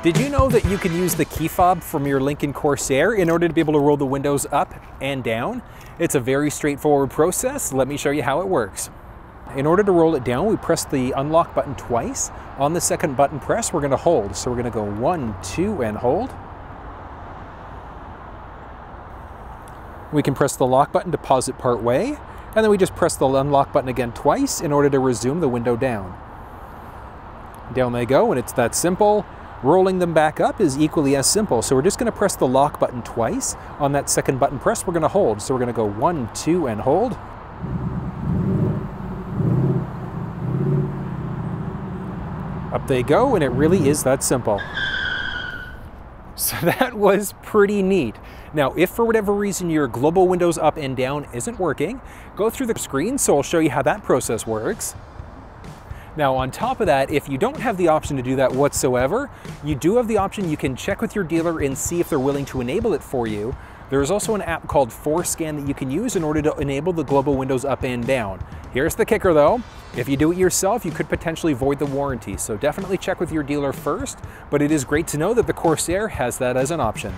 Did you know that you can use the Keyfob from your Lincoln Corsair in order to be able to roll the windows up and down? It's a very straightforward process. Let me show you how it works. In order to roll it down, we press the unlock button twice. On the second button press, we're going to hold. So we're going to go 1, 2, and hold. We can press the lock button to pause it part way, and then we just press the unlock button again twice in order to resume the window down. Down they go, and it's that simple. Rolling them back up is equally as simple. So we're just going to press the lock button twice. On that second button press, we're going to hold. So we're going to go 1, 2, and hold. Up they go, and it really is that simple. So that was pretty neat. Now, if for whatever reason your global windows up and down isn't working, go through the screen, so I'll show you how that process works. Now, on top of that, if you don't have the option to do that whatsoever, you do have the option. You can check with your dealer and see if they're willing to enable it for you. There's also an app called ForScan that you can use in order to enable the global windows up and down. Here's the kicker though. If you do it yourself, you could potentially void the warranty. So definitely check with your dealer first, but it is great to know that the Corsair has that as an option.